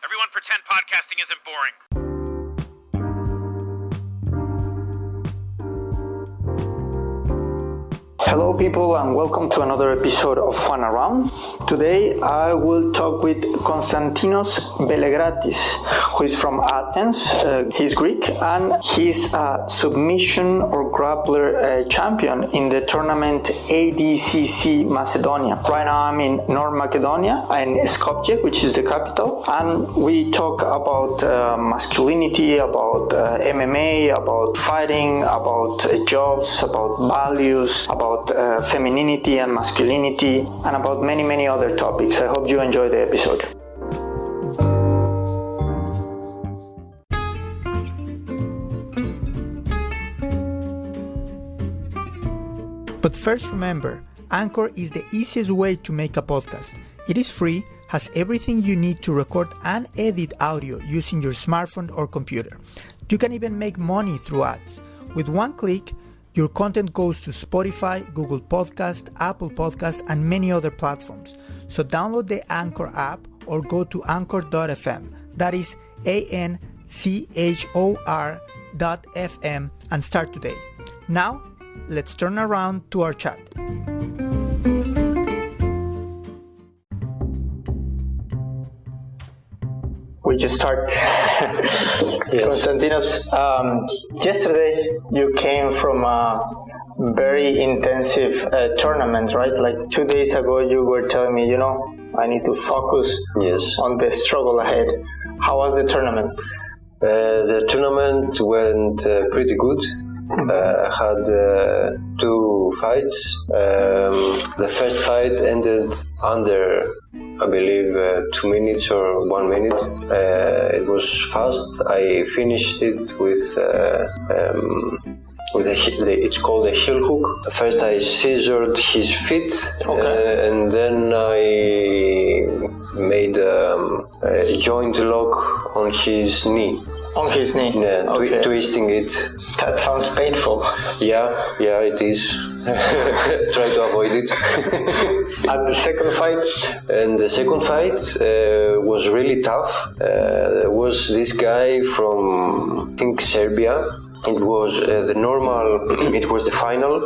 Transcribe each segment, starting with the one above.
Everyone pretend podcasting isn't boring. Hello people and welcome to another episode of Juan Around. Today I will talk with Konstantinos Belegratis, who is from Athens. He's Greek and he's a submission or grappler champion in the tournament ADCC Macedonia. Right now I'm in North Macedonia, in Skopje, which is the capital, and we talk about masculinity, about MMA, about fighting, about jobs, about values, about femininity and masculinity, and about many other topics. I hope you enjoy the episode. But first remember, Anchor is the easiest way to make a podcast. It is free, has everything you need to record and edit audio using your smartphone or computer. You can even make money through ads. With one click, your content goes to Spotify, Google Podcast, Apple Podcast, and many other platforms. So download the Anchor app or go to anchor.fm. That is ANCHOR.FM and start today. Now, let's turn around to our chat. We just start. Konstantinos, yesterday you came from a very intensive tournament, right? Like 2 days ago you were telling me, I need to focus on the struggle ahead. How was the tournament? The tournament went pretty good. Had 2 fights. The first fight ended under, I believe, 2 minutes or 1 minute. It was fast. I finished it with it's called a heel hook. First I scissored his feet, and then I made a joint lock on his knee. On his knee? Yeah, twisting it. That sounds painful. Yeah, it is. Try to avoid it. At the second fight? And the second fight was really tough. There was this guy from, I think, Serbia. It was the final.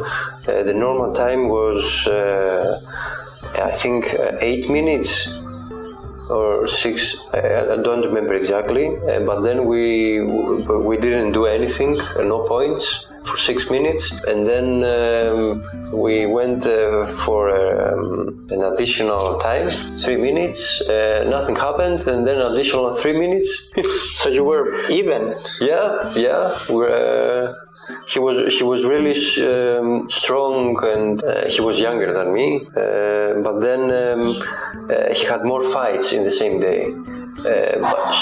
The normal time was, I think, 8 minutes. Or 6, I don't remember exactly, but then we didn't do anything, no points for 6 minutes, and then we went for an additional time, 3 minutes, nothing happened, and then additional 3 minutes. So you were even? Yeah. He was really strong, and he was younger than me, but then he had more fights in the same day.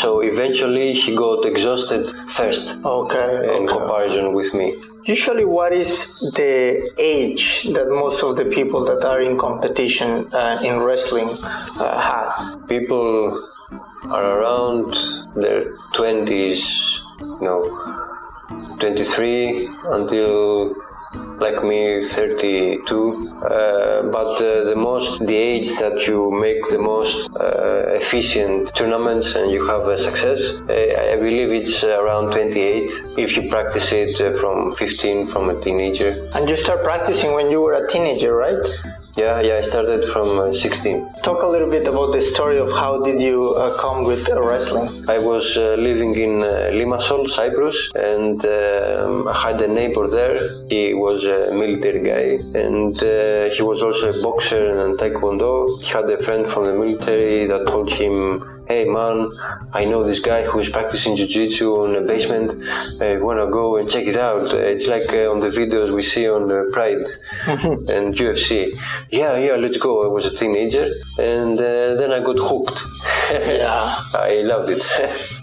So eventually he got exhausted first in comparison with me. Usually what is the age that most of the people that are in competition in wrestling have? People are around their 20s, 23 until, like me, 32. But the age that you make the most efficient tournaments and you have a success, I believe it's around 28 if you practice it from 15, from a teenager. And you start practicing when you were a teenager, right? Yeah, I started from 16. Talk a little bit about the story of how did you come with wrestling? I was living in Limassol, Cyprus, and I had a neighbor there. He was a military guy, and he was also a boxer and taekwondo. He had a friend from the military that told him, "Hey man, I know this guy who is practicing jiu-jitsu on a basement. You wanna go and check it out? It's like on the videos we see on Pride and UFC." Yeah, let's go. I was a teenager, and then I got hooked. Yeah. I loved it.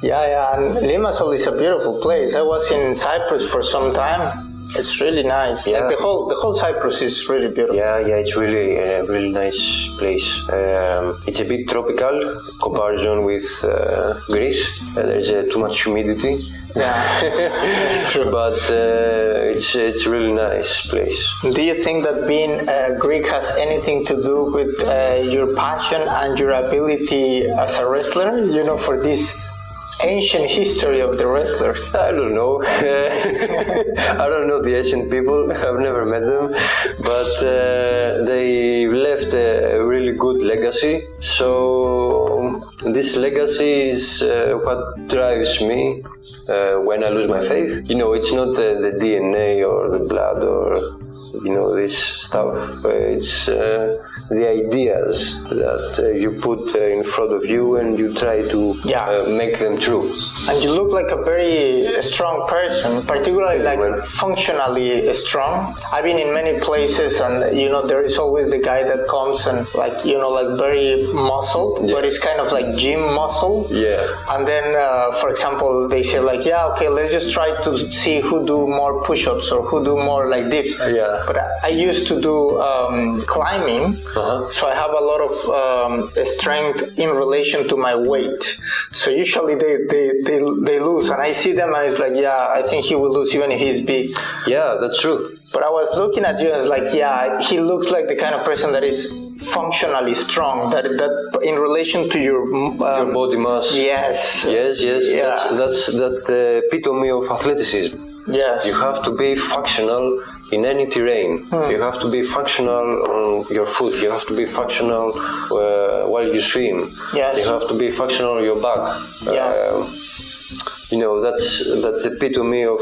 Yeah, and Limassol is a beautiful place. I was in Cyprus for some time. It's really nice. Yeah. Like the whole Cyprus is really beautiful. Yeah, it's really a really nice place. It's a bit tropical comparison with Greece. There's too much humidity. Yeah, true. But it's a really nice place. Do you think that being Greek has anything to do with your passion and your ability as a wrestler? You know, for this ancient history of the wrestlers. I don't know. I don't know the ancient people. I've never met them, but they left a really good legacy. So this legacy is what drives me when I lose my faith. You know, it's not the DNA or the blood or this stuff. It's the ideas that you put in front of you and you try to make them true. And you look like a very strong person, particularly functionally strong. I've been in many places and, there is always the guy that comes and very muscled, but it's kind of like gym muscle. Yeah. And then, for example, they say let's just try to see who do more push-ups or who do more like dips. Yeah. But I used to do climbing, so I have a lot of strength in relation to my weight. So usually they lose, and I see them and it's I think he will lose even if he's big. Yeah, that's true. But I was looking at you and it's he looks like the kind of person that is functionally strong, that in relation to your body mass. Yes. Yeah. That's the epitome of athleticism. Yes. You have to be functional in any terrain. You have to be functional on your foot. You have to be functional while you swim. Yes. You have to be functional on your back. Yeah. That's the epitome of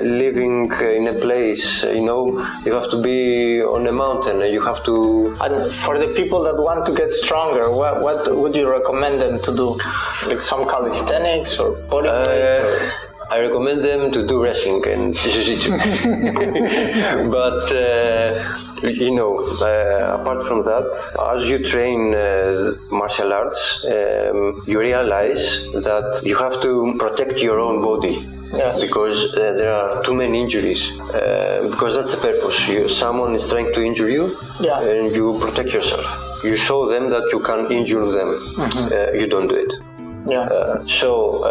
living in a place. You have to be on a mountain. You have to. And for the people that want to get stronger, what would you recommend them to do? Like some calisthenics or bodyweight? I recommend them to do wrestling and jiu-jitsu. But, apart from that, as you train martial arts, you realize that you have to protect your own body. Yes. Because there are too many injuries. Because that's the purpose. Someone is trying to injure you, and you protect yourself. You show them that you can injure them. You don't do it. Yeah. So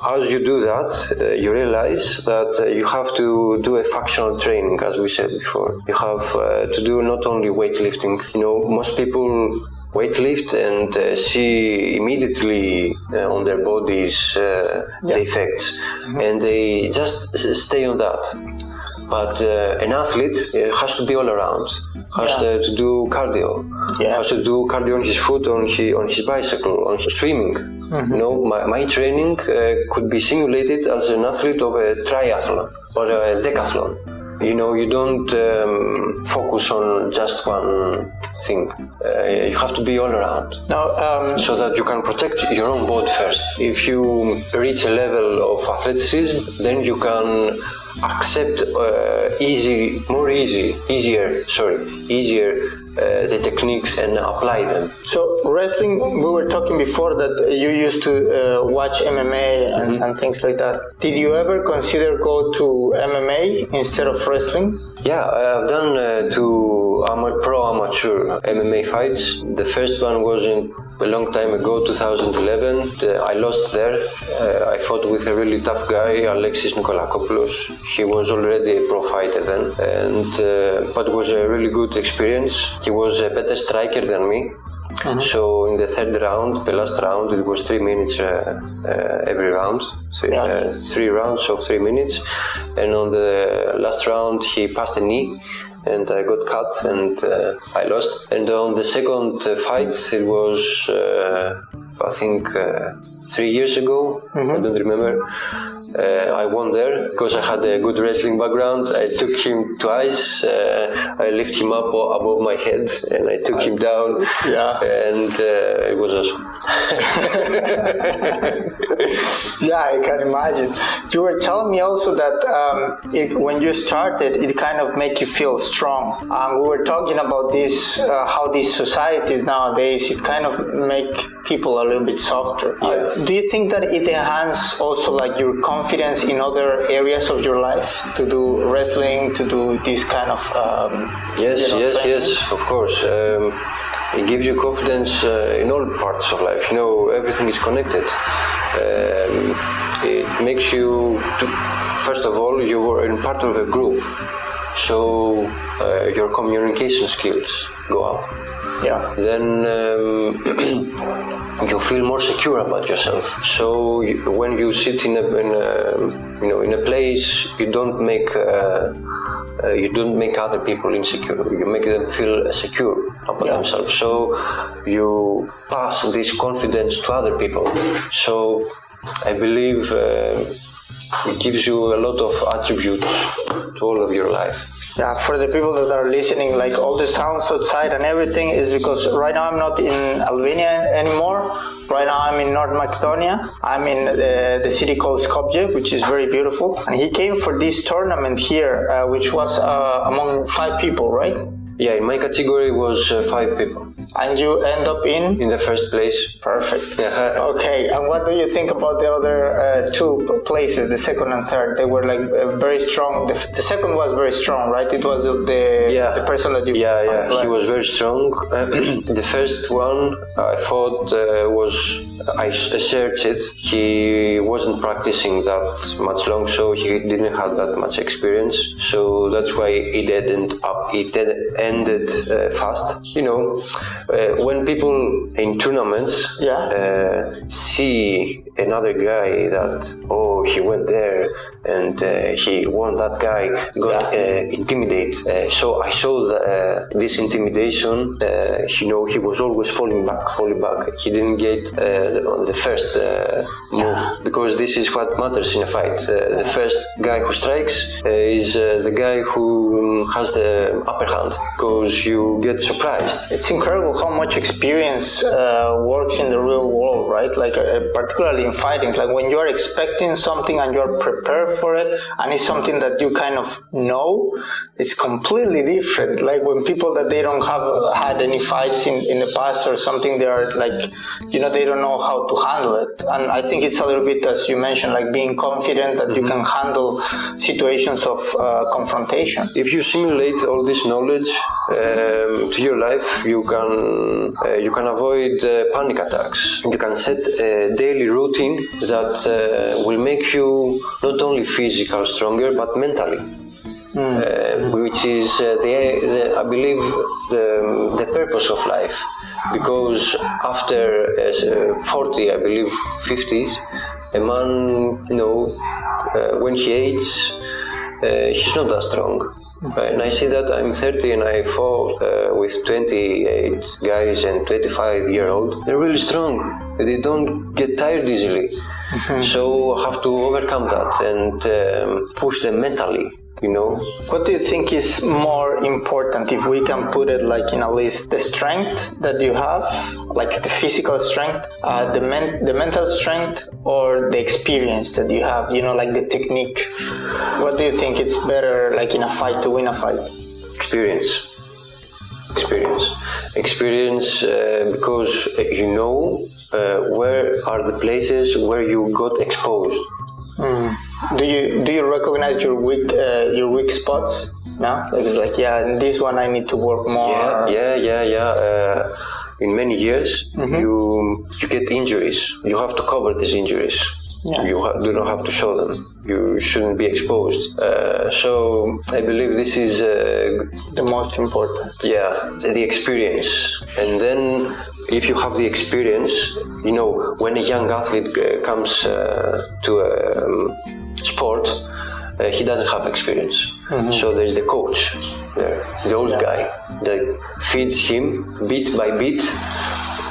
as you do that, you realize that you have to do a functional training, as we said before. You have to do not only weightlifting. Most people weightlift and see immediately on their bodies the effects, and they just stay on that. But an athlete has to be all around. Has to do cardio. Has to do cardio on his foot, on his bicycle, on his swimming. My training could be simulated as an athlete of a triathlon or a decathlon. You don't focus on just one thing. You have to be all around. Now, so that you can protect your own body first. If you reach a level of athleticism, then you can accept easier the techniques and apply them. So wrestling, we were talking before that you used to watch MMA and things like that. Did you ever consider go to MMA instead of wrestling? Yeah, I've done two pro-amateur MMA fights. The first one was a long time ago, 2011. I lost there. I fought with a really tough guy, Alexis Nikolakopoulos. He was already a pro fighter then, but it was a really good experience. He was a better striker than me. So in the third round, the last round, it was 3 minutes every round, 3 rounds of 3 minutes, and on the last round he passed a knee and I got cut and I lost. And on the second fight, it was I think 3 years ago, I don't remember. I won there because I had a good wrestling background. I took him twice. I lifted him up above my head and I took him down. And it was awesome. I can imagine. You were telling me also that when you started, it kind of made you feel strong. We were talking about this, how these societies nowadays, it kind of make people a little bit softer. Do you think that it enhances also like your confidence in other areas of your life to do wrestling, to do this kind of Yes, training? of course. It gives you confidence in all parts of life. Everything is connected. It makes you, first of all, you are in part of a group, so your communication skills go up. Yeah. Then you feel more secure about yourself. So when you sit in a place, you don't make other people insecure. You make them feel secure about themselves. So you pass this confidence to other people. So I believe it gives you a lot of attributes to all of your life. Yeah, for the people that are listening, like all the sounds outside and everything is because right now I'm not in Albania anymore. Right now I'm in North Macedonia. I'm in the city called Skopje, which is very beautiful. And he came for this tournament here, which was among 5 people, right? Yeah, in my category was 5 people. And you end up in the first place. Perfect. Okay, and what do you think about the other 2 places, the second and third? They were like very strong. The second was very strong, right? It was the person that you Yeah, he was very strong. The first one I thought I searched it. He wasn't practicing that much long, so he didn't have that much experience. So that's why it ended fast. When people in tournaments see another guy that he went there and he won, that guy got intimidated. So I saw this intimidation. He was always falling back. He didn't get the first move, because this is what matters in a fight. The first guy who strikes is the guy who has the upper hand, because you get surprised. It's incredible how much experience works in the real world, right? Like particularly in fighting, like when you are expecting something and you are prepared for it, and it's something that you kind of know, it's completely different. Like when people that they don't have had any fights in the past or something, they are like, they don't know how to handle it. And I think it's a little bit, as you mentioned, like being confident that you can handle situations of confrontation. If you simulate all this knowledge to your life, you can avoid panic attacks. You can set a daily routine that will make you not only physical stronger but mentally. Which is I believe the purpose of life, because after 40, I believe 50s, a man, when he ages, he's not that strong. And I see that I'm 30 and I fought with 28 guys and 25-year-old. They're really strong. They don't get tired easily. So I have to overcome that and push them mentally. What do you think is more important, if we can put it like in a list? The strength that you have, like the physical strength, the mental strength, or the experience that you have, like the technique? What do you think it's better, like in a fight, to win a fight? Experience, because where are the places where you got exposed. Do you recognize your weak spots now? Like in this one I need to work more. Yeah. In many years, you get injuries. You have to cover these injuries. Yeah. You do not have to show them. You shouldn't be exposed. So I believe this is the most important. Yeah, the experience. And then if you have the experience, when a young athlete comes to a sport, he doesn't have experience. So there's the coach there, the old guy, that feeds him bit by bit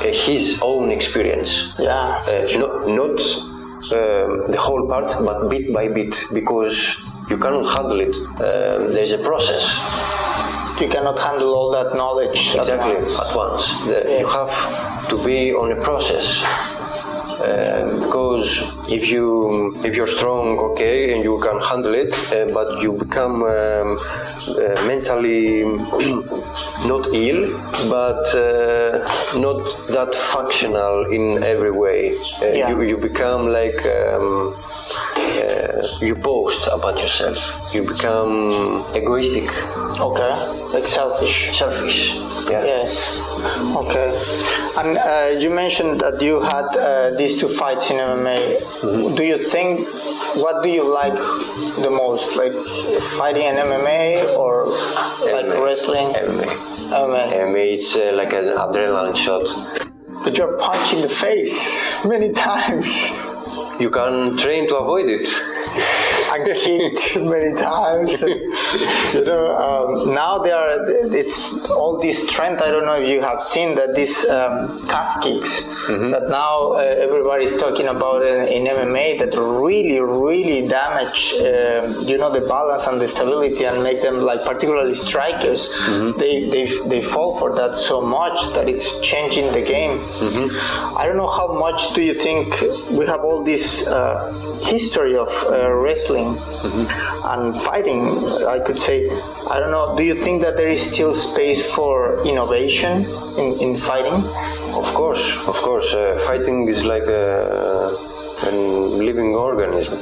his own experience. Yeah. Not the whole part, but bit by bit, because you cannot handle it. There's a process. You cannot handle all that knowledge at once. You have to be on a process. Because if you're strong, okay, and you can handle it, but you become mentally not ill, but not that functional in every way. You become like you boast about yourself. You become egoistic. Okay, like selfish. Yeah. Yes. Okay. And you mentioned that you had these 2 fights in MMA. Mm-hmm. Do you think, what do you like the most? Like fighting in MMA or like wrestling? MMA, it's like an adrenaline shot. But you're punched in the face many times. You can train to avoid it. I kicked many times. Now it's all this trend. I don't know if you have seen that these calf kicks that now everybody's talking about in MMA that really, really damage, the balance and the stability and make them, like, particularly strikers. They fall for that so much that it's changing the game. I don't know how much do you think we have all this history of wrestling and fighting, I could say. I don't know, do you think that there is still space for innovation in fighting? Of course. Fighting is like a living organism.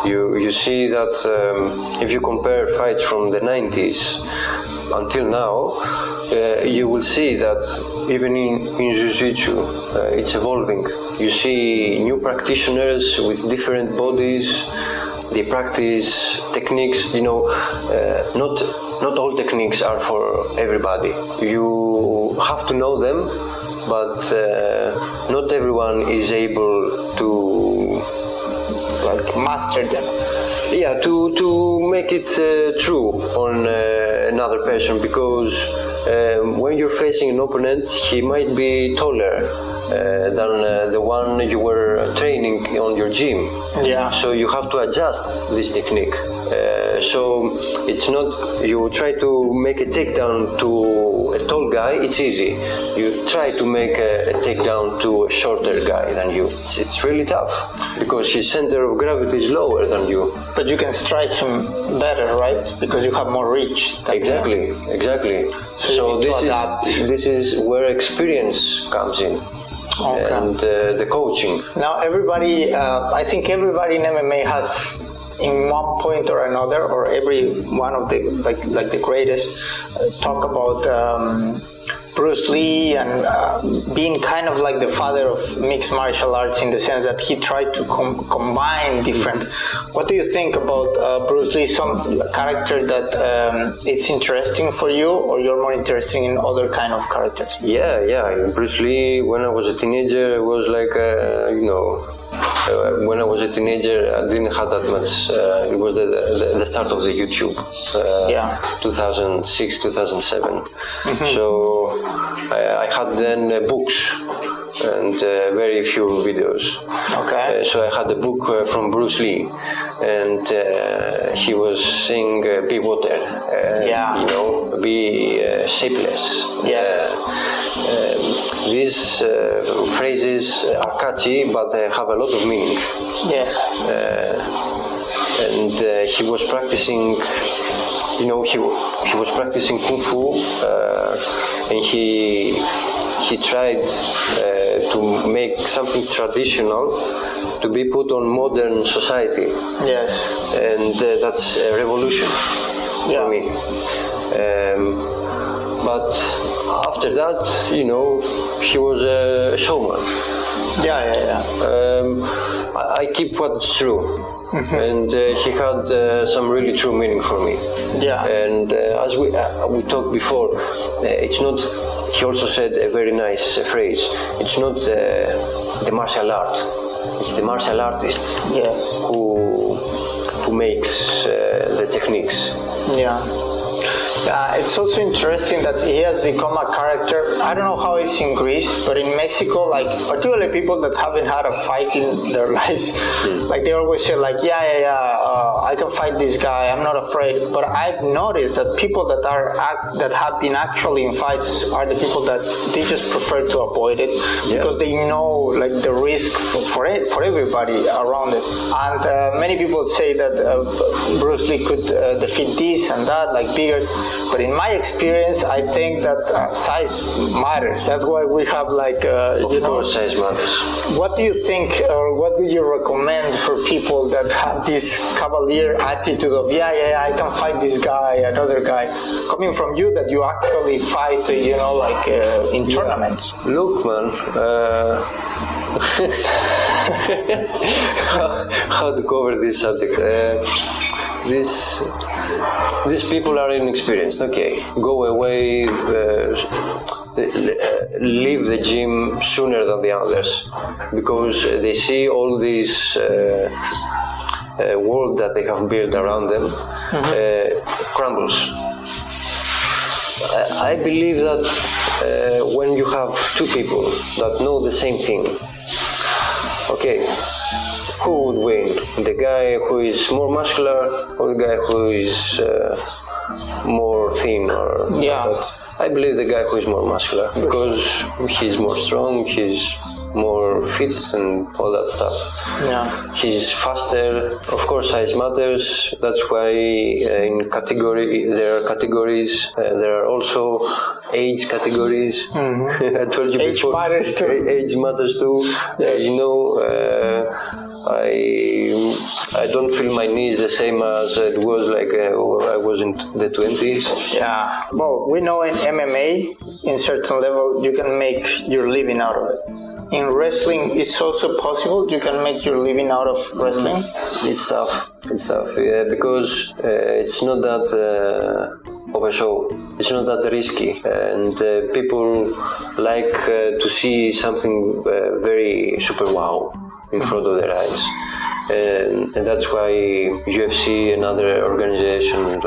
You see that if you compare fights from the 90s until now, you will see that even in Jiu-Jitsu, it's evolving. You see new practitioners with different bodies. They practice techniques, not all techniques are for everybody. You have to know them, but not everyone is able to master them. Yeah, to make it true on another person, because when you're facing an opponent, he might be taller than the one you were training on your gym. Yeah. So you have to adjust this technique. So it's not, you try to make a takedown to a tall guy, it's easy. You try to make a takedown to a shorter guy than you. It's really tough because his center of gravity is lower than you. But you can strike him better, right? Because you have more reach. Exactly. So this is where experience comes in. Okay. And the coaching. Now I think everybody in MMA has, in one point or another, or every one of the like the greatest, talk about Bruce Lee and being kind of like the father of mixed martial arts, in the sense that he tried to combine different. What do you think about Bruce Lee? Some character that it's interesting for you, or you're more interested in other kind of characters? Yeah. Bruce Lee, when I was a teenager, was like, when I was a teenager, I didn't have that much. It was the start of the YouTube, 2006, 2007. So I had then books and very few videos. Okay. So I had a book from Bruce Lee, and he was saying, "Be water." Be shapeless. These phrases are catchy, but they have a lot of meaning. Yes. And he was practicing. He was practicing kung fu, and he tried to make something traditional to be put on modern society. Yes. And that's a revolution for me. But after that, he was a showman. I keep what's true. And he had some really true meaning for me. Yeah. And as we talked before, it's not. He also said a very nice phrase. It's not the martial art. It's the martial artist who makes the techniques. Yeah. It's also interesting that he has become a character. I don't know how it's in Greece, but in Mexico, like particularly people that haven't had a fight in their lives, like they always say like, I can fight this guy, I'm not afraid. But I've noticed that people that have been actually in fights are the people that they just prefer to avoid it because they know like the risk for everybody around it. And many people say that Bruce Lee could defeat this and that, like bigger. But in my experience, I think that size matters. That's why we have like, of course, size matters. What do you think, or what would you recommend for people that have this cavalier attitude of, I can fight this guy, another guy, coming from you that you actually fight, in tournaments? Look, man, how to cover this subject? These people are inexperienced. Okay, go away, leave the gym sooner than the others because they see all this world that they have built around them crumbles. I believe that when you have two people that know the same thing, okay, who would win? The guy who is more muscular or the guy who is more thin? I believe the guy who is more muscular because he's more strong, he's more fit and all that stuff. Yeah. He's faster. Of course, size matters. That's why there are categories. There are also age categories. Mm-hmm. I told you before. Matters too. Age matters too. Yes. I don't feel my knees the same as it was like I was in the 20s. Yeah. Well, we know in MMA, in certain level, you can make your living out of it. In wrestling, it's also possible you can make your living out of wrestling? It's tough, yeah, because it's not that of a show. It's not that risky, and people like to see something very super wow in front of their eyes. And that's why UFC and other organizations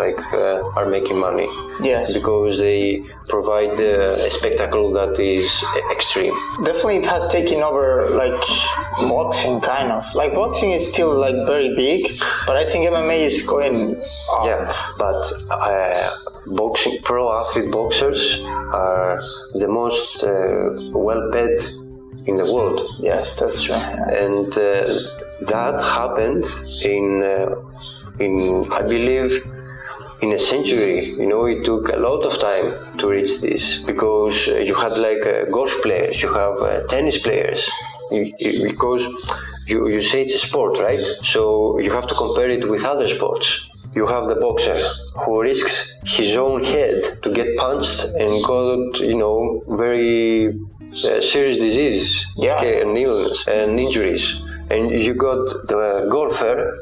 are making money. Yes. Because they provide a spectacle that is extreme. Definitely it has taken over boxing kind of. Like boxing is still very big, but I think MMA is going up. Yeah, but boxing, pro athlete boxers are the most well-paid in the world. Yes, that's true. Yeah. And that happened in I believe in a century. It took a lot of time to reach this because you had golf players, you have tennis players, because you say it's a sport, right? So you have to compare it with other sports. You have the boxer who risks his own head to get punched and got very serious disease, and illness and injuries. And you got the golfer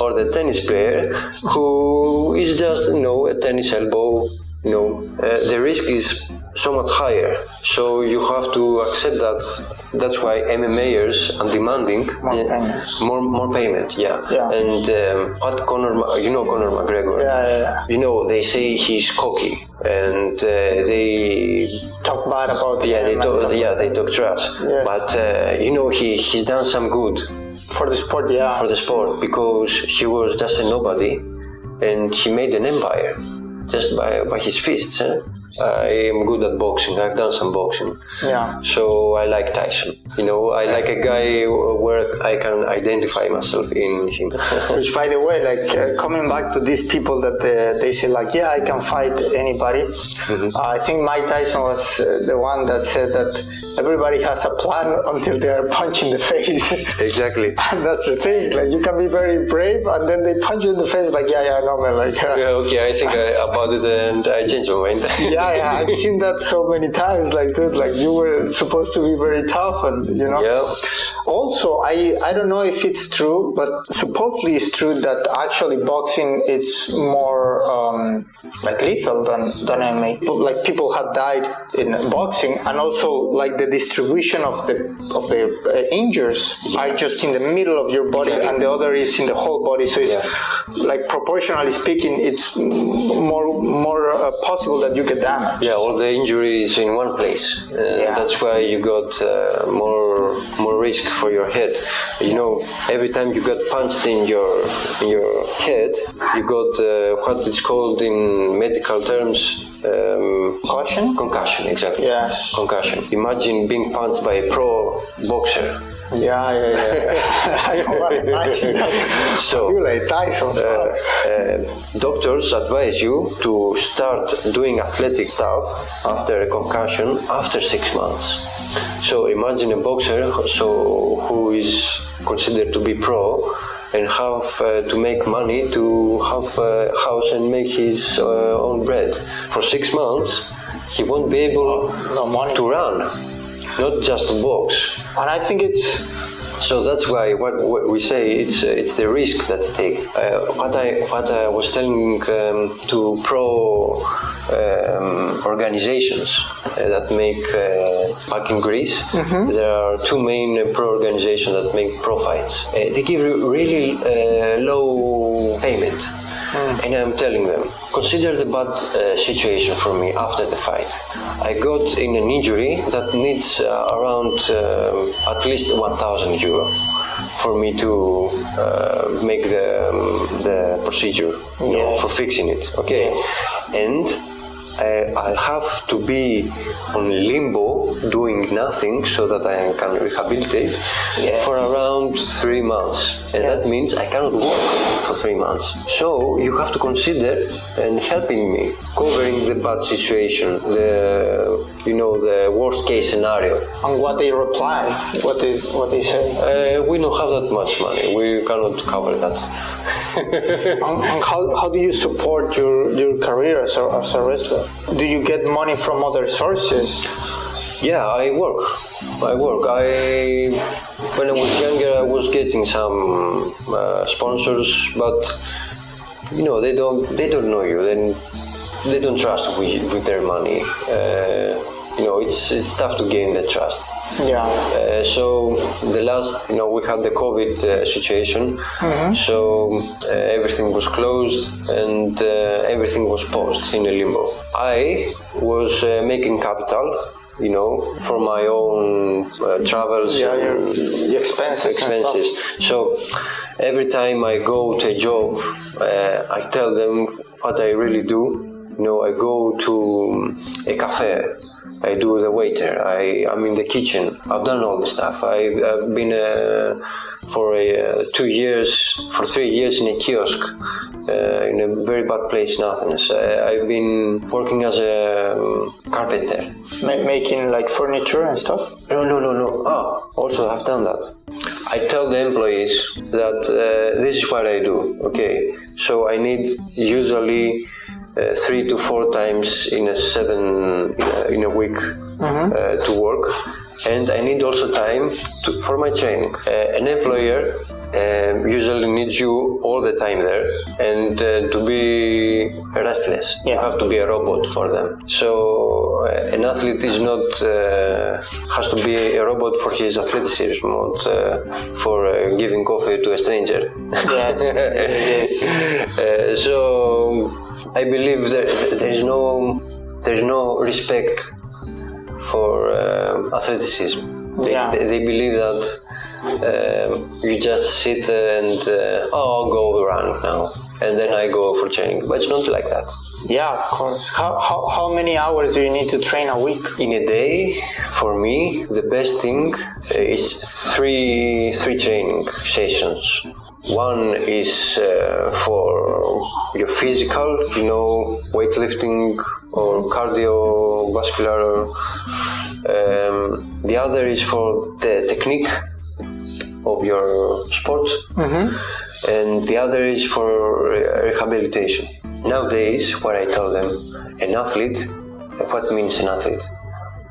or the tennis player who is just, a tennis elbow. The risk is so much higher. So you have to accept that. That's why MMAers are demanding more payment. Yeah. And what Conor McGregor. Yeah. They say he's cocky, and they talk bad about him. They talk trash. Yeah. But he's done some good for the sport. Yeah. For the sport, because he was just a nobody, and he made an empire just by his fists. I am good at boxing. I've done some boxing. Yeah. So I like Tyson. I like a guy where I can identify myself in him. Which, by the way, coming back to these people that they say I can fight anybody. Mm-hmm. I think Mike Tyson was the one that said that everybody has a plan until they are punched in the face. Exactly. And that's the thing. You can be very brave, and then they punch you in the face. No man. Okay. I think about it, and I changed my mind. Yeah, I've seen that so many times. Dude, you were supposed to be very tough, and Yeah. Also, I don't know if it's true, but supposedly it's true that actually boxing it's more like lethal than MMA. Like people have died in boxing, and also like the distribution of the injuries are just in the middle of your body, and the other is in the whole body. So it's like proportionally speaking, it's more possible that you get damaged. Yeah, all the injuries in one place. That's why you got more risk for your head. You know, every time you got punched in your head, you got what it's called in medical terms. Concussion, exactly. Yes. Concussion. Imagine being punched by a pro boxer. Yeah. I don't want to imagine that. So, like Tyson. Doctors advise you to start doing athletic stuff after a concussion after 6 months. So imagine a boxer who is considered to be pro and have to make money to have a house and make his own bread. For 6 months, he won't be able to run, not just to box. And I think it's... So that's why what we say it's the risk that you take. What I was telling to pro organizations that make back in Greece, there are two main pro organizations that make pro fights. They give really low payment. And I'm telling them, consider the bad situation for me after the fight. I got in an injury that needs around at least 1,000 euro for me to make the procedure, for fixing it. Okay, and I'll have to be on limbo doing nothing so that I can rehabilitate for around 3 months, and that means I cannot walk for 3 months. So you have to consider and helping me covering the bad situation, the worst case scenario. And what they reply, what they say? We don't have that much money. We cannot cover that. And how do you support your career as a wrestler? Do you get money from other sources? Yeah, I work. When I was younger, I was getting some sponsors, but they don't know you. Then they don't trust with their money. It's tough to gain the trust. Yeah. So the last, we had the COVID situation, so everything was closed and everything was paused in a limbo. I was making capital, for my own travels and your expenses. So every time I go to a job, I tell them what I really do. I go to a cafe. I do the waiter. I'm in the kitchen. I've done all the stuff. I've been for 3 years in a kiosk in a very bad place in Athens. I've been working as a carpenter. Making like furniture and stuff? No. Also I've done that. I tell the employees that this is what I do. Okay, so I need usually 3 to 4 times in a week to work, and I need also time for my training. An employer usually needs you all the time there, and to be restless, you have to be a robot for them. So an athlete is not has to be a robot for his athleticism, not for giving coffee to a stranger. Yes. So I believe there's no respect for athleticism. They believe that you just sit and I'll go run now, and then I go for training. But it's not like that. Yeah, of course. How many hours do you need to train a week? In a day, for me, the best thing is three training sessions. One is for your physical, weightlifting or cardiovascular. The other is for the technique of your sport, and the other is for rehabilitation. Nowadays, what I tell them, an athlete, what means an athlete?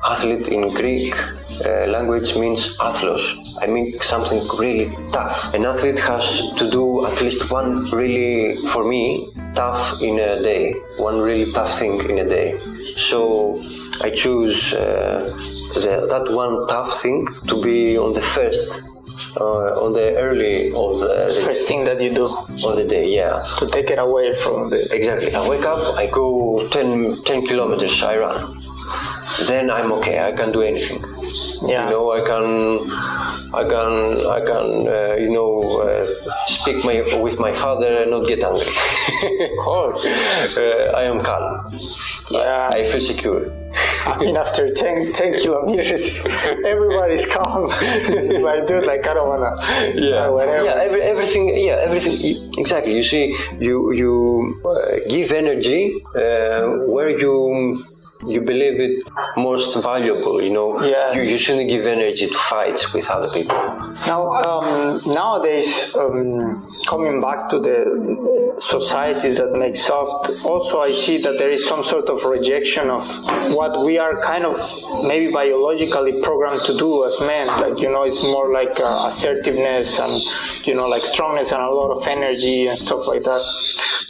Athlete in Greek language means athlos. I mean something really tough. An athlete has to do at least one really, for me, tough in a day. One really tough thing in a day. So I choose that one tough thing to be on the first, on the early of the First thing that you do of the day, yeah. to take it away from the... Exactly. I wake up, I go 10 kilometers, I run. Then I'm okay, I can do anything. Yeah. You know, I can speak with my father and not get angry. I am calm. Yeah. I feel secure. I mean, after 10 kilometers, everybody's calm. It's like, dude, like, I don't wanna, whatever. Yeah, everything. Exactly. You see, you give energy where you believe it most valuable, you know. Yeah. You shouldn't give energy to fights with other people. Now, nowadays, coming back to the societies that make soft, also I see that there is some sort of rejection of what we are kind of maybe biologically programmed to do as men. Like, you know, it's more like assertiveness and, you know, like strongness and a lot of energy and stuff like that.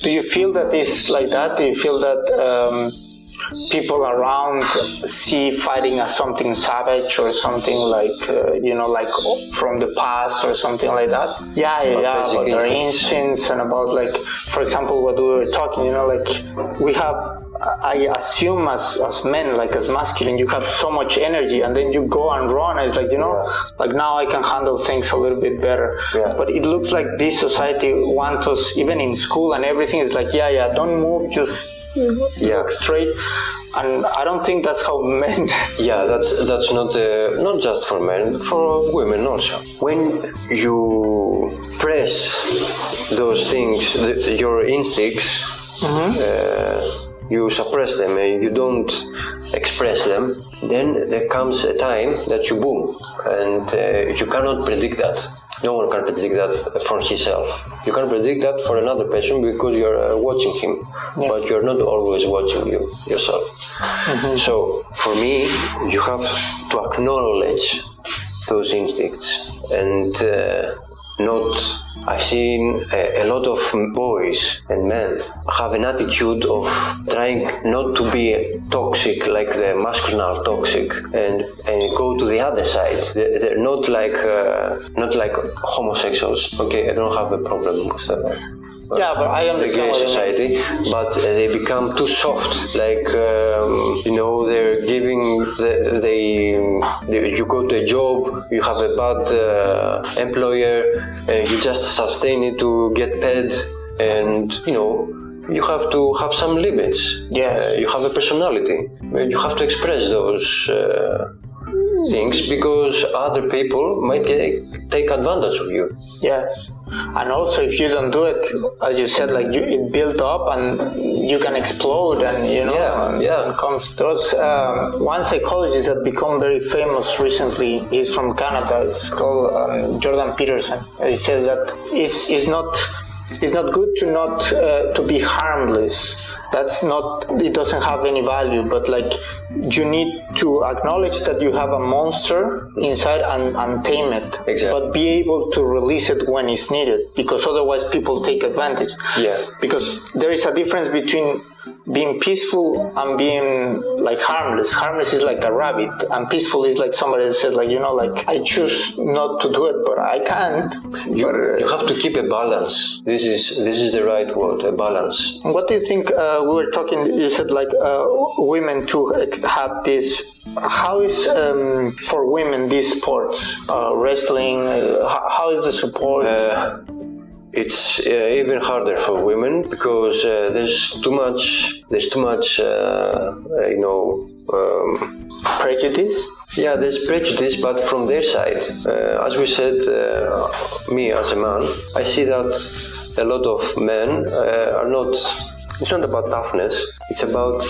Do you feel that it's like that? Do you feel that people around see fighting as something savage or something like, like from the past or something like that? Yeah, about their instincts and about, like, for example, what we were talking, you know, like we have, I assume as men, like as masculine, you have so much energy and then you go and run. It's like, you know, like now I can handle things a little bit better. Yeah. But it looks like this society wants us, even in school and everything, it's like, don't move, just look straight, and I don't think that's how men. Yeah, that's not just for men, for women also. When you press those things, your instincts, you suppress them and you don't express them, then there comes a time that you boom, and you cannot predict that. No one can predict that for himself. You can predict that for another person because you're watching him, but you're not always watching yourself. So for me, you have to acknowledge those instincts and not. I've seen a lot of boys and men have an attitude of trying not to be toxic, like the masculine are toxic, and go to the other side. They're not like homosexuals. Okay, I don't have a problem with that. But I understand the gay society, but they become too soft. Like they're giving. You go to a job, you have a bad employer, and you just sustain it to get paid, and you have to have some limits. You have a personality. You have to express those things because other people might take advantage of you. Yes. And also, if you don't do it, as you said, like it built up and you can explode, and and comes. There was one psychologist that become very famous recently. He's from Canada. It's called Jordan Peterson. He says that it's not good to be harmless. That's not. It doesn't have any value. But like, you need to acknowledge that you have a monster inside and tame it. Exactly. But be able to release it when it's needed, because otherwise people take advantage. Yeah. Because there is a difference between being peaceful and being like harmless. Harmless is like a rabbit, and peaceful is like somebody that said, like, like, I choose not to do it, but I can. You have to keep a balance. This is the right word, a balance. What do you think? We were talking. You said like women too have this. How is for women these sports, wrestling? How is the support? It's even harder for women because there's too much prejudice. Yeah, there's prejudice, but from their side, as we said, me as a man, I see that a lot of men are not. It's not about toughness. It's about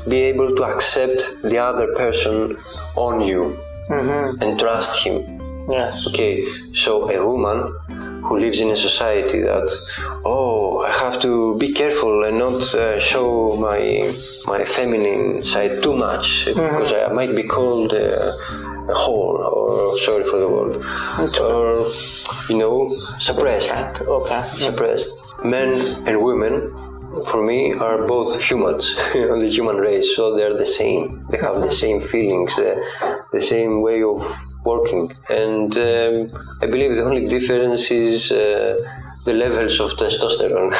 be able to accept the other person on you and trust him. Yes. Okay. So a woman who lives in a society that, I have to be careful and not show my feminine side too much because I might be called whole, or sorry for the word, or suppressed. Okay. Suppressed. Men and women, for me, are both humans on the human race, so they're the same. They have the same feelings, the same way of working, and I believe the only difference is the levels of testosterone.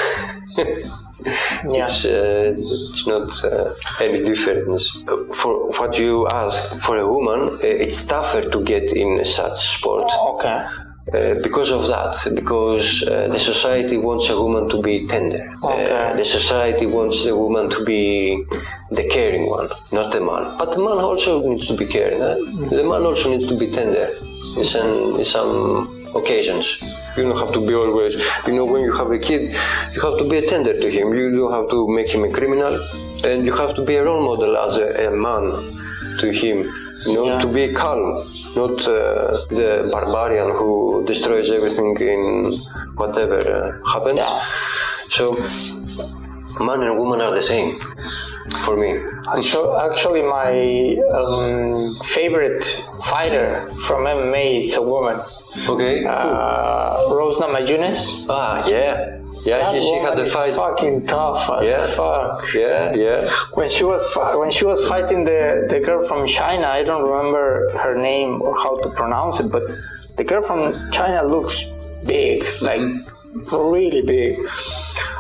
Yeah. It's not any difference. For what you asked, for a woman, it's tougher to get in such sport. Okay. Because of that, because the society wants a woman to be tender. Okay. The society wants the woman to be the caring one, not the man. But the man also needs to be caring. The man also needs to be tender in some occasions. You don't have to be always, when you have a kid, you have to be a tender to him. You don't have to make him a criminal, and you have to be a role model as a man to him. To be calm, not the barbarian who destroys everything in whatever happens. Yeah. So, man and woman are the same for me. Actually, my favorite fighter from MMA, it's a woman. Okay. Rose Namajunas. Yeah. Yeah, she had the fight. Fucking tough as fuck. Yeah. When she was fighting the girl from China, I don't remember her name or how to pronounce it, but the girl from China looks big, like really big,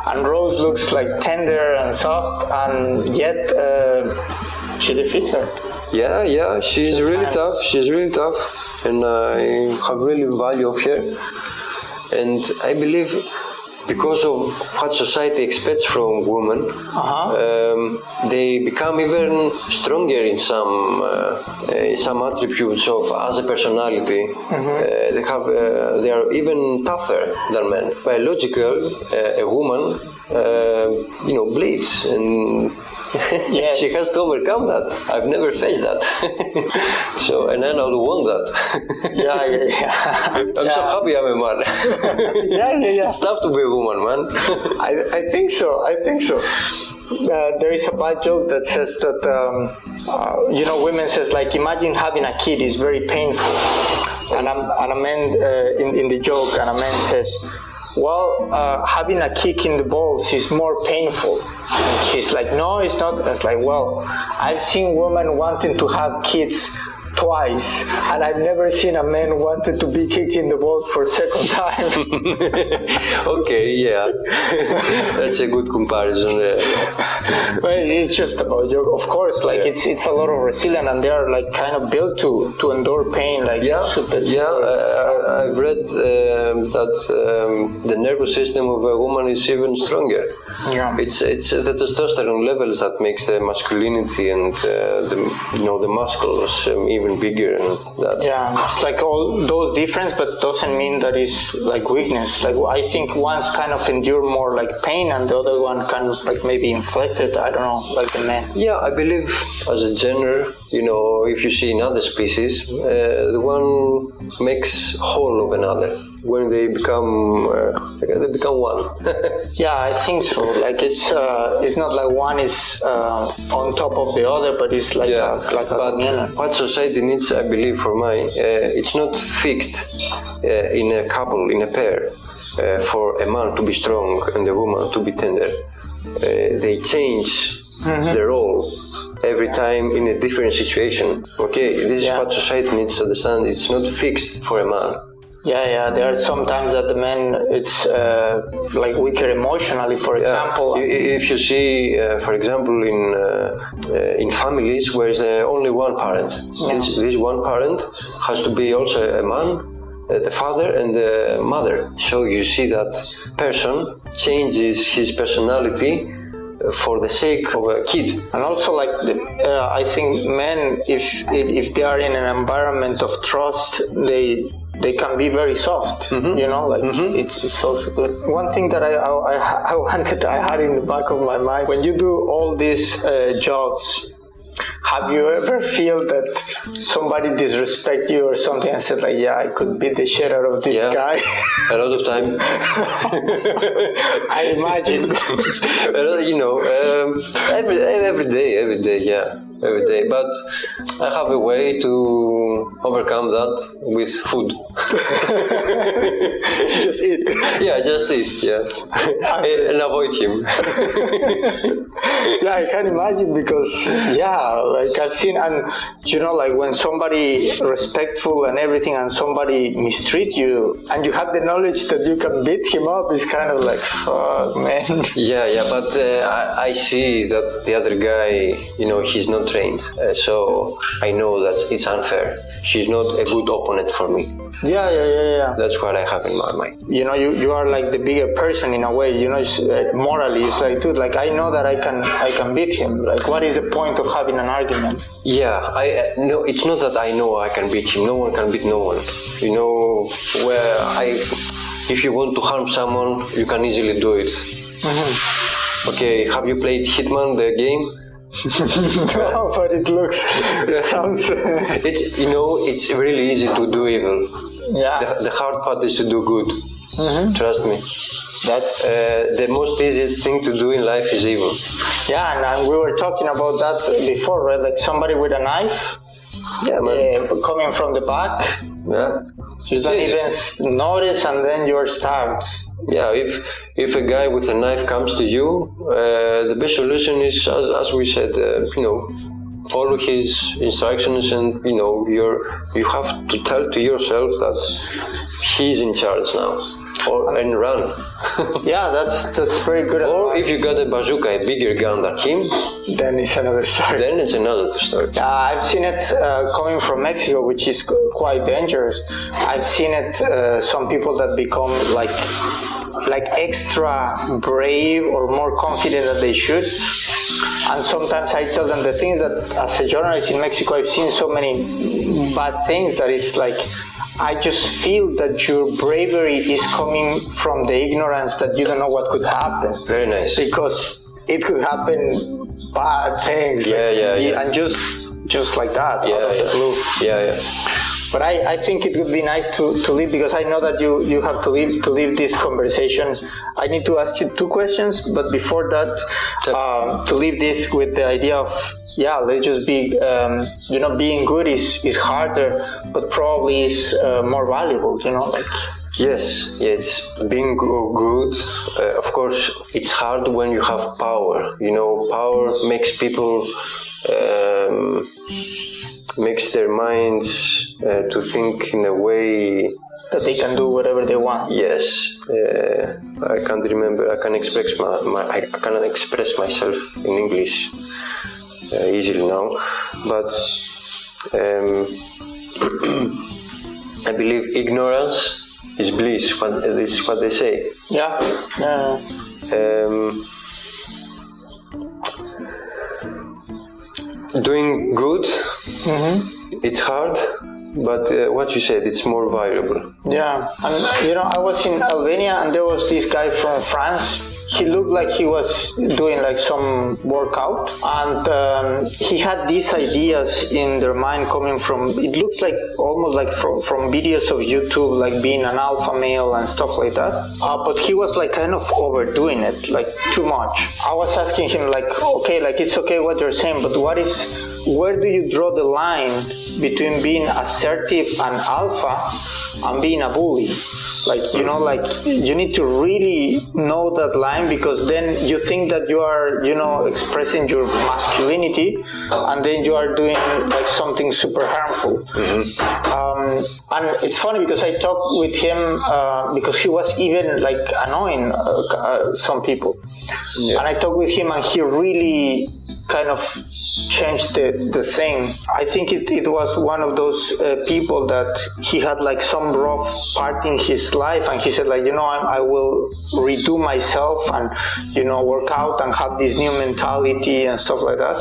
and Rose looks like tender and soft, and yet she defeated her. Yeah. She's really tough. She's really tough, and I have really value of her, and I believe, because of what society expects from women, they become even stronger in some attributes of as a personality. They are even tougher than men. Biological, a woman, bleeds, and Yes. she has to overcome that. I've never faced that. And then I would want that. Yeah. I'm so happy I'm a man. Yeah. It's tough to be a woman, man. I think so. There is a bad joke that says that, women says, like, imagine having a kid is very painful. And a man, in the joke, and a man says, well, having a kick in the balls is more painful. And she's like, no, it's not. It's like, well, I've seen women wanting to have kids twice, and I've never seen a man wanted to be kicked in the balls for a second time. Okay, yeah. That's a good comparison there. Well, it's just about joke. Of course, like it's a lot of resilience, and they are like kind of built to endure pain. Like I've read that the nervous system of a woman is even stronger. Yeah. It's the testosterone levels that makes the masculinity and the muscles even bigger and that. Yeah, it's like all those difference, but doesn't mean that it's like weakness. Like I think one's kind of endure more like pain, and the other one kind of like maybe inflicted. I don't know, like the man. Yeah, I believe as a gender, if you see in other species, the one makes whole of another. When they become one. Yeah, I think so. Like it's not like one is on top of the other, but it's like but community. What society needs, I believe, for mine, it's not fixed in a couple, in a pair, for a man to be strong and a woman to be tender. They change the role every time in a different situation. Okay, this is what society needs to understand. It's not fixed for a man. Yeah. There are some times that the man it's like weaker emotionally. For example, if you see, for example, in families where there's only one parent, this one parent has to be also a man, the father and the mother. So you see that person changes his personality for the sake of a kid. And also, like, I think men, if they are in an environment of trust, they can be very soft. It's also good. One thing that I had in the back of my mind, when you do all these jobs, have you ever feel that somebody disrespect you or something and said like, I could beat the shit out of this guy? A lot of time. I imagine. Every day, every day. But I have a way to overcome that with food. Just eat. Yeah, just eat. Yeah, and avoid him. Yeah, I can imagine because like I've seen, and like when somebody respectful and everything, and somebody mistreat you, and you have the knowledge that you can beat him up, it's kind of like, fuck, man. Yeah, but I see that the other guy, he's not trained, so I know that it's unfair. He's not a good opponent for me. Yeah. That's what I have in my mind. You are like the bigger person in a way. Morally, it's like, dude, like I know that I can beat him. Like, what is the point of having an argument? Yeah, no, it's not that I know I can beat him. No one can beat no one. If you want to harm someone, you can easily do it. Mm-hmm. Okay, have you played Hitman, the game? No, but it sounds. It's really easy to do evil. Yeah. The hard part is to do good. Mm-hmm. Trust me. That's the most easiest thing to do in life is evil. Yeah, and we were talking about that before, right? Like somebody with a knife. Yeah, man. Coming from the back. Yeah. You don't even notice, and then you're stabbed. Yeah, if a guy with a knife comes to you, the best solution is, as we said, follow his instructions, and you have to tell to yourself that he's in charge now, and run. Yeah, that's very good. Or if you got a bazooka, a bigger gun than him, then it's another story. I've seen it coming from Mexico, which is quite dangerous. I've seen it. Some people that become like extra brave or more confident than they should. And sometimes I tell them the things that, as a journalist in Mexico, I've seen so many bad things that it's like, I just feel that your bravery is coming from the ignorance that you don't know what could happen. Very nice. Because it could happen bad things. Yeah. And just like that, out of the blue. Yeah. But I think it would be nice to leave, because I know that you have to leave this conversation. I need to ask you 2 questions, but before that, to leave this with the idea of, let's just be, being good is harder, but probably is more valuable, Yes, being good, of course, it's hard when you have power. Power makes people, makes their minds to think in a way that they can do whatever they want. Yes, I can't remember. I can express I cannot express myself in English easily now, but I believe ignorance is bliss. This is what they say. Yeah. Doing good, it's hard, but what you said, it's more valuable. Yeah, and I was in Albania, and there was this guy from France. He looked like he was doing like some workout, and he had these ideas in their mind coming from, it looks like almost like from videos of YouTube, like being an alpha male and stuff like that. But he was like kind of overdoing it, like too much. I was asking him like, okay, like it's okay what you're saying, but where do you draw the line between being assertive and alpha and being a bully? Like, you need to really know that line, because then you think that you are, expressing your masculinity, and then you are doing like something super harmful. And it's funny because I talked with him because he was even like annoying some people. Yeah. And I talked with him, and he really kind of changed the thing. I think it was one of those people that he had like some rough part in his life, and he said like, I will redo myself and, work out and have this new mentality and stuff like that.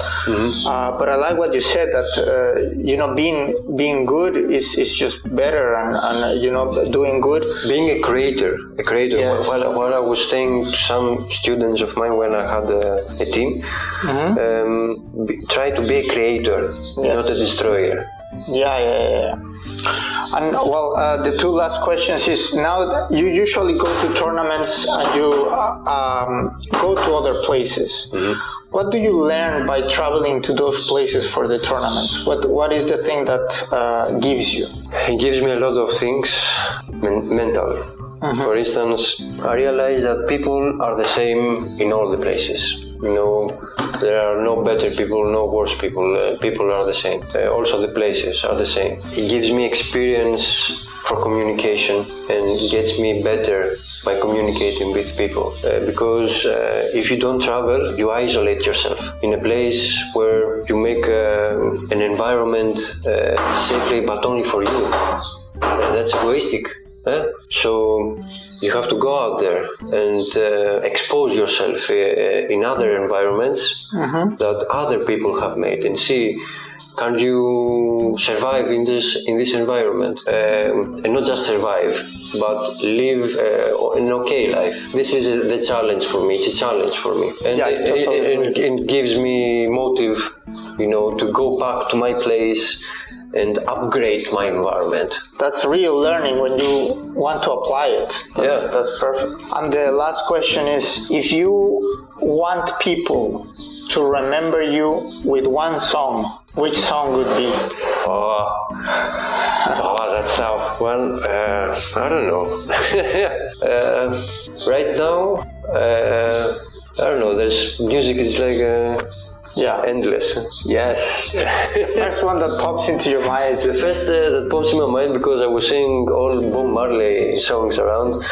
But I like what you said, that, being good is just better, and doing good. Being a creator. Yes. What I was saying to some students of mine when I had a team, try to be a creator, not a destroyer. Yeah. And the 2 last questions is, now you usually go to tournaments and you go to other places. What do you learn by traveling to those places for the tournaments? What is the thing that gives you? It gives me a lot of things, mental. For instance, I realize that people are the same in all the places. There are no better people, no worse people. People are the same. Also, the places are the same. It gives me experience for communication and gets me better by communicating with people. Because if you don't travel, you isolate yourself in a place where you make an environment safely, but only for you. That's egoistic. So you have to go out there and expose yourself in other environments that other people have made and see, can you survive in this environment, and not just survive, but live an okay life. This is the challenge for me. It's a challenge for me, and it gives me motive, to go back to my place and upgrade my environment. That's real learning when you want to apply it. That's perfect. And the last question is, if you want people to remember you with one song, which song would be? Oh, that's tough. Well, I don't know. Right now, I don't know. There's music is like endless. Yes. The first one that pops into your mind. The first that pops in my mind, because I was seeing all Bob Marley songs around,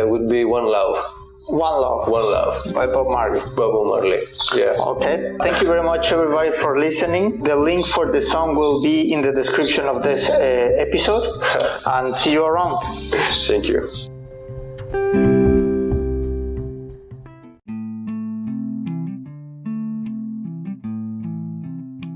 would be One Love. One Love. One Love. By Bob Marley. Bob Marley. Yeah. Okay. Thank you very much, everybody, for listening. The link for the song will be in the description of this episode. And see you around. Thank you.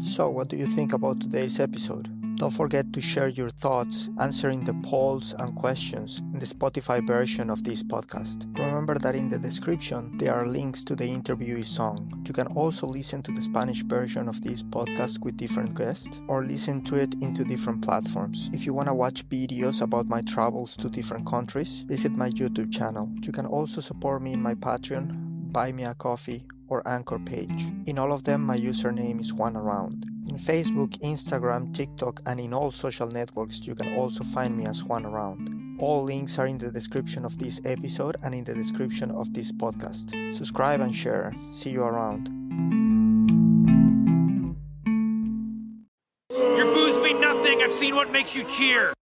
So, what do you think about today's episode? Don't forget to share your thoughts answering the polls and questions in the Spotify version of this podcast. Remember that in the description there are links to the interviewee song. You can also listen to the Spanish version of this podcast with different guests, or listen to it into different platforms. If you want to watch videos about my travels to different countries, visit my YouTube channel. You can also support me in my Patreon, Buy Me a Coffee, or Anchor page. In all of them, my username is Juan Around. In Facebook, Instagram, TikTok, and in all social networks, you can also find me as Juan Around. All links are in the description of this episode and in the description of this podcast. Subscribe and share. See you around. Your booze mean nothing. I've seen what makes you cheer.